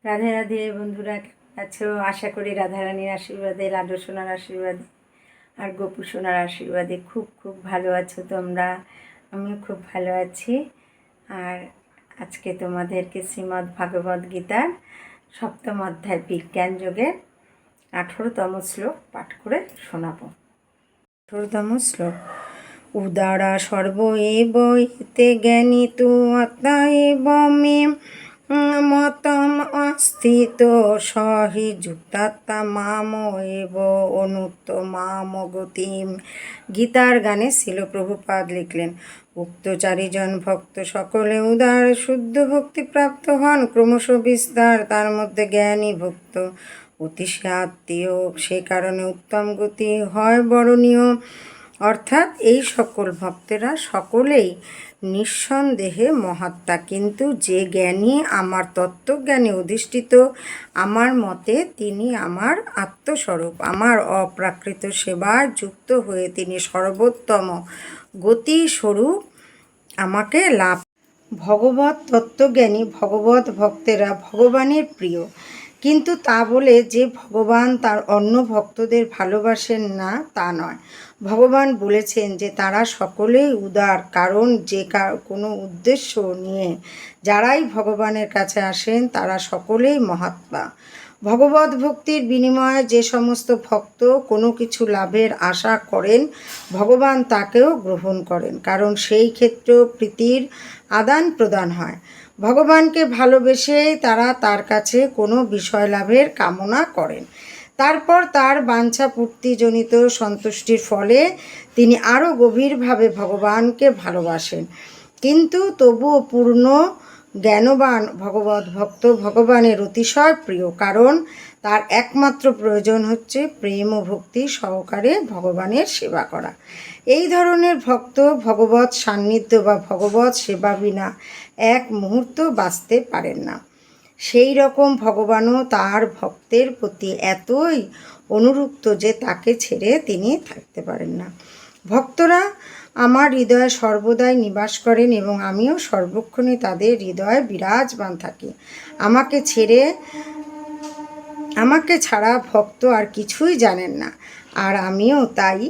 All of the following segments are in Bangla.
রাধে রাধে বন্ধুরা, আছো? আশা করি রাধারানীর আশীর্বাদে, লাড্ডু সোনার আশীর্বাদে আর গোপু সোনার আশীর্বাদে খুব খুব ভালো আছো তোমরা। আমিও খুব ভালো আছি। আর আজকে তোমাদেরকে শ্রীমদ্ ভাগবত গীতার সপ্তম অধ্যায় বিজ্ঞান যোগের 18তম শ্লোক পাঠ করে শোনাবো। 18তম শ্লোক। উদারা সর্ব এব এতে জ্ঞানী তু আত্মা এব মে মতম অস্থিত সহি যুক্তাত্মা মাম এব অনুত্তমাম গতিম। গীতার গানে শিল প্রভুপাদ লিখলেন, উক্ত চারিজন ভক্ত সকলে উদার শুদ্ধ ভক্তি প্রাপ্ত হন ক্রমশ বিস্তার, তার মধ্যে জ্ঞানী ভক্ত অতি সে আত্মীয়, সে কারণে উত্তম গতি হয় বরণীয়। অর্থাৎ এই সকল ভক্তেরা সকলেই নিঃসন্দেহে মহাত্মা, কিন্তু যে জ্ঞানী আমার তত্ত্বজ্ঞানে অধিষ্ঠিত, আমার মতে তিনি আমার আত্মস্বরূপ, আমার অপ্রাকৃত সেবায় যুক্ত হয়ে তিনি সর্বোত্তম গতিস্বরূপ আমাকে লাভ। ভগবত তত্ত্বজ্ঞানী ভগবত ভক্তেরা ভগবানের প্রিয়, কিন্তু তা বলে যে ভগবান তার অন্য ভক্তদের ভালোবাসেন না তা নয়। ভগবান বলেছেন যে তারা সকলেই উদার, কারণ যে কোনো উদ্দেশ্য নিয়ে যারাই ভগবানের কাছে আসেন তারা সকলেই মহাত্মা। ভগবত ভক্তির বিনিময়ে যে সমস্ত ভক্ত কোনো কিছু লাভের আশা করেন, ভগবান তাকেও গ্রহণ করেন, কারণ সেই ক্ষেত্রেও প্রীতির আদান প্রদান হয়। ভগবানকে ভালোবেসেই তারা তার কাছে কোনো বিষয় লাভের কামনা করেন। তারপর তার বাঞ্ছা পূর্তিজনিত সন্তুষ্টির ফলে তিনি আরও গভীরভাবে ভগবানকে ভালোবাসেন। কিন্তু তবুও পূর্ণ জ্ঞানবান ভগবত ভক্ত ভগবানের অতিশয় প্রিয়, কারণ তার একমাত্র প্রয়োজন হচ্ছে প্রেম ও ভক্তি সহকারে ভগবানের সেবা করা। এই ধরনের ভক্ত ভগবত সান্নিধ্য বা ভগবত সেবা বিনা এক মুহূর্ত বাঁচতে পারেন না। সেই রকম ভগবানও তার ভক্তের প্রতি এতই অনুরক্ত যে তাকে ছেড়ে তিনি থাকতে পারেন না। ভক্তরা আমার হৃদয়ে সর্বদাই নিবাস করেন এবং আমিও সর্বক্ষণই তাদের হৃদয়ে বিরাজমান থাকি। আমাকে ছাড়া ভক্ত আর কিছুই জানেন না, আর আমিও তাই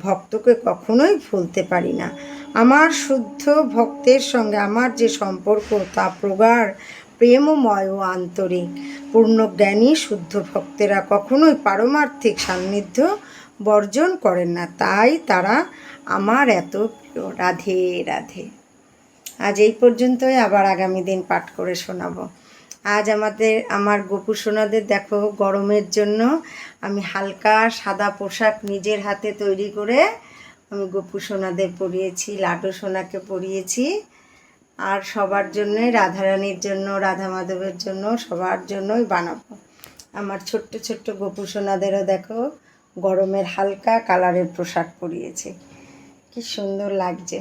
ভক্তকে কখনোই ভুলতে পারি না। আমার শুদ্ধ ভক্তের সঙ্গে আমার যে সম্পর্ক তা প্রগাঢ়, প্রেমময় ও আন্তরিক। পূর্ণজ্ঞানী শুদ্ধ ভক্তেরা কখনোই পারমার্থিক সান্নিধ্য বর্জন করেন না, তাই তারা আমার এত প্রিয়। রাধে রাধে। আজ এই পর্যন্তই, আবার আগামী দিন পাঠ করে শোনাবো। আজ আমার গোপু সোনাদের দেখো, গরমের জন্য আমি হালকা সাদা পোশাক নিজের হাতে তৈরি করে আমি গোপু সোনাদের পরিয়েছি, লাড্ডু সোনাকে পরিয়েছি, আর সবার জন্যই, রাধারানীর জন্য, রাধা মাধবের জন্য, সবার জন্যই বানাবো। আমার ছোট্ট ছোট্ট গোপু সোনাদেরও দেখো গরমের হালকা কালারের পোশাক পরিয়েছি, কি সুন্দর লাগছে।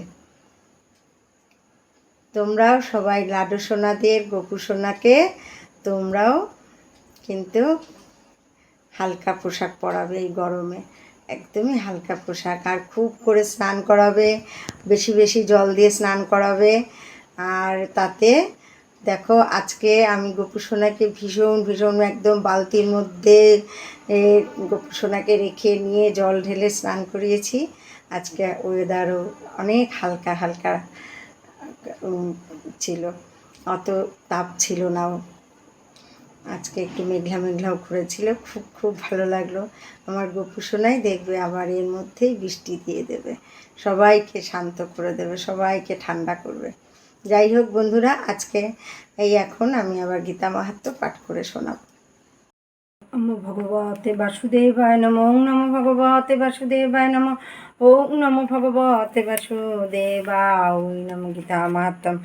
তোমরাও সবাই লাড্ডু সোনাদের, গোপু সোনাকে তোমরাও কিন্তু হালকা পোশাক পরাবে এই গরমে, একদমই হালকা পোশাক, আর খুব করে স্নান করাবে, বেশি বেশি জল দিয়ে স্নান করাবে। আর তাতে দেখো আজকে আমি গোপু সোনাকে ভীষণ ভীষণ একদম বালতির মধ্যে গোপু সোনাকে রেখে নিয়ে জল ঢেলে স্নান করিয়েছি। আজকে ওয়েদারও অনেক হালকা হালকা ছিল, অত তাপ ছিল না, আজকে একটু মেঘলা মেঘলাও করেছিল। খুব খুব ভালো লাগলো। আমার গোপু সোনাই দেখবে আবার এর মধ্যেই বৃষ্টি দিয়ে দেবে, সবাইকে শান্ত করে দেবে, সবাইকে ঠান্ডা করবে। যাই হোক বন্ধুরা, আজকে এখন আমি আবার গীতা মাহাত্ম্য পাঠ করে শোনাব। নমো ভগবতে বাসুদেবায় নমঃ। ওং নমো ভগবতে বাসুদেবায় নমঃ। ওং নমো ভগবতে বাসুদেবায়। ওং নমো গীতা মাহাত্ম্যম।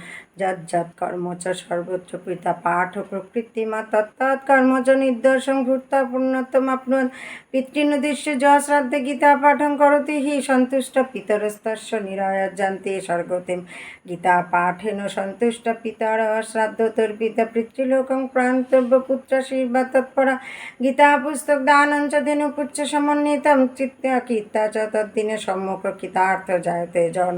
যৎ কর্ম চ সর্বত্র পিতা পাঠ প্রকৃতিমা তৎ কর্ম চ নিদর্শন ভূতা পুণ্যতমাপ্নুয়াৎ। পিতৃনুদিশ্য য শ্রাদ্ধে গীতা পাঠং করতি হি সন্তুষ্ট পিতরস্তস্য নিরয়াজ্জান্তে স্বর্গতিম। গীতা পাঠেন সন্তুষ্ট পিতর শ্রাদ্ধতর্পিতা পিতৃলোকং প্রান্তব্য পুত্রাশীর্বা তৎপরা। গীতা পুস্তক দানঞ্চ ধেনু পুচ্ছ সমন্বিতম চিত্তা কীর্তা চ তদ্দিনে সম্মুখ কৃতার্থ জায়তে জন।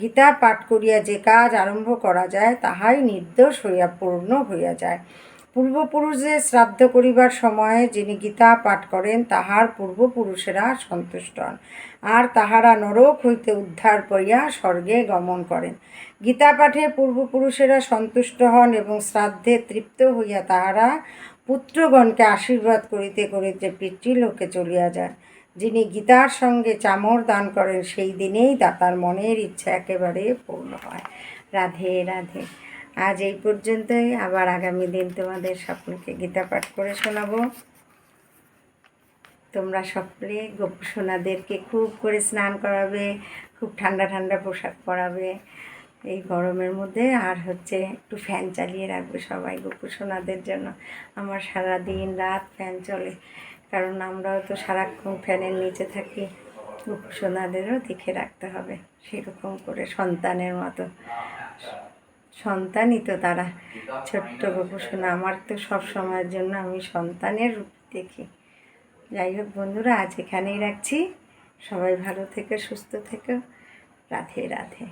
গীতা পাঠ করিয়া যে কাজ আরম্ভ করা যায় তাহাই নির্দোষ হইয়া পূর্ণ হইয়া যায়। পূর্বপুরুষদের শ্রাদ্ধ করিবার সময়ে যিনি গীতা পাঠ করেন তাহার পূর্বপুরুষেরা সন্তুষ্ট হন, আর তাহারা নরক হইতে উদ্ধার করিয়া স্বর্গে গমন করেন। গীতা পাঠে পূর্বপুরুষেরা সন্তুষ্ট হন এবং শ্রাদ্ধে তৃপ্ত হইয়া তাহারা পুত্রগণকে আশীর্বাদ করিতে করিতে পিতৃলোকে চলিয়া যায়। যিনি গীতার সঙ্গে চামর দান করেন সেই দিনেই দাতার মনের ইচ্ছা একেবারে পূর্ণ হয়। রাধে রাধে। আজ এই পর্যন্তই, আবার আগামী দিন তোমাদের সকলকে গীতা পাঠ করে শোনাবো। তোমরা সকলে গোপসোনাদেরকে খুব করে স্নান করাবে, খুব ঠান্ডা ঠান্ডা পোশাক পরাবে এই গরমের মধ্যে, আর একটু ফ্যান চালিয়ে রাখবে সবাই গোপসোনাদের জন্য। আমার সারা দিন রাত ফ্যান চলে, কারণ আমরাও তো সারাক্ষণ ফ্যানের নিচে থাকি। গোপসোনাদেরও দেখে রাখতে হবে সেরকম করে, সন্তানের মতো। সন্তানই তো তারা, ছোট্ট গোপসোনা। আমার তো সব সময়ের জন্য আমি সন্তানের রূপ দেখি। যাই হোক বন্ধুরা, আজ এখানেই রাখছি। সবাই ভালো থেকো, সুস্থ থেকো। রাধে রাধে।